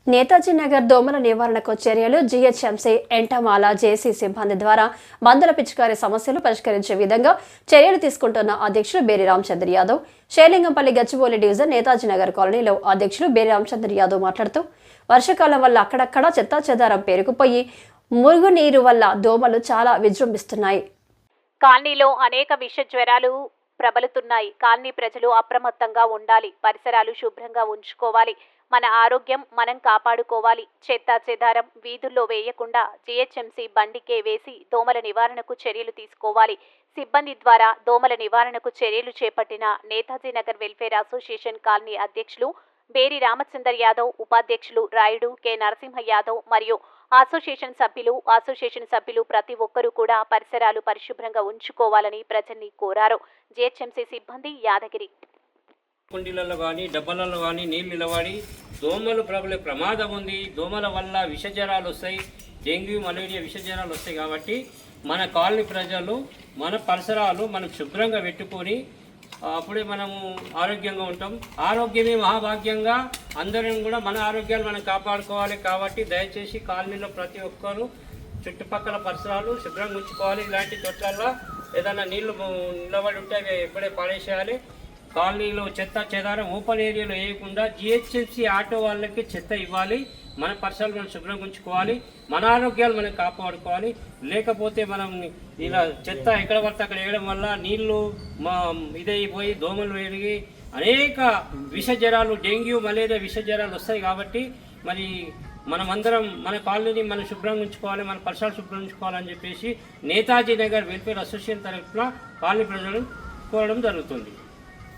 నేతాజీ నగర్ దోమల నివారణకు చర్యలు జీహెచ్ఎంసీ ఎంటమాల జేసీ సిబ్బంది ద్వారా మందుల పిచికారీ సమస్యలు పరిష్కరించే విధంగా చర్యలు తీసుకుంటున్న అధ్యక్షులు బేరి రామచంద్ర యాదవ్ షేలింగంపల్లి గచ్చిబౌలి డివిజన్ నేతాజీ నగర్ కాలనీలో అధ్యక్షులు బేరి రామచంద్ర యాదవ్ మాట్లాడుతూ వర్షాకాలం వల్ల అక్కడక్కడ చెత్తాచెదారం పేరుకుపోయి మురుగునీరు వల్ల దోమలు చాలా విజృంభిస్తున్నాయి. కాలనీలో అనేక విష జ్వరాలు ప్రబలుతున్నాయి. కాలనీ ప్రజలు అప్రమత్తంగా ఉండాలి. పరిసరాలు శుభ్రంగా ఉంచుకోవాలి. మన ఆరోగ్యం మనం కాపాడుకోవాలి. చెత్త చెదారం వీధుల్లో వేయకుండా జీహెచ్ఎంసీ బండికే వేసి దోమల నివారణకు చర్యలు తీసుకోవాలి. సిబ్బంది ద్వారా దోమల నివారణకు చర్యలు చేపట్టిన Netaji Nagar welfare association colony అధ్యక్షులు బేరి రామచందర్ యాదవ్, ఉపాధ్యక్షులు రాయుడు కె నరసింహ యాదవ్ మరియు అసోసియేషన్ సభ్యులు ప్రతి ఒక్కరూ కూడా పరిసరాలు పరిశుభ్రంగా ఉంచుకోవాలని ప్రజల్ని కోరారు. జీహెచ్ఎంసీ సిబ్బంది యాదగిరి. కుండీలలో కానీ డబ్బాలలో కానీ నీళ్ళు నిలబడి దోమలు ప్రబలే ప్రమాదం ఉంది. దోమల వల్ల విషజ్వరాలు వస్తాయి. డెంగ్యూ, మలేరియా విషజ్వరాలు వస్తాయి. కాబట్టి మన కాలనీ ప్రజలు మన పరిసరాలు మనం శుభ్రంగా పెట్టుకొని అప్పుడే మనము ఆరోగ్యంగా ఉంటాం. ఆరోగ్యమే మహాభాగ్యంగా అందరం కూడా మన ఆరోగ్యాలు మనం కాపాడుకోవాలి. కాబట్టి దయచేసి కాలనీలో ప్రతి ఒక్కరూ చుట్టుపక్కల పరిసరాలు శుభ్రంగా ఉంచుకోవాలి. ఇలాంటి చోట్ల ఏదైనా నీళ్లు నిలబడి ఉంటే అవి ఎప్పుడే పడేసేయాలి. కాలనీలో చెత్త చెదారం ఓపెన్ ఏరియాలో వేయకుండా జీహెచ్ఎంసీ ఆటో వాళ్ళకి చెత్త ఇవ్వాలి. మన పరిసరాలు మనం శుభ్రంగా ఉంచుకోవాలి. మన ఆరోగ్యాలు మనం కాపాడుకోవాలి. లేకపోతే మనం ఇలా చెత్త ఎక్కడ పడితే అక్కడ వేయడం వల్ల నీళ్లు ఇదైపోయి దోమలు పెరిగి అనేక విష జ్వరాలు, డెంగ్యూ, మలేరియా విష జ్వరాలు వస్తాయి. కాబట్టి మరి మనమందరం మన కాలనీని మనం శుభ్రంగా ఉంచుకోవాలి, మన పరిసరాలు శుభ్రంగా ఉంచుకోవాలని చెప్పేసి నేతాజీ నగర్ వెల్ఫేర్ అసోసియేషన్ తరఫున కాలనీ ప్రజలు కోరడం జరుగుతుంది.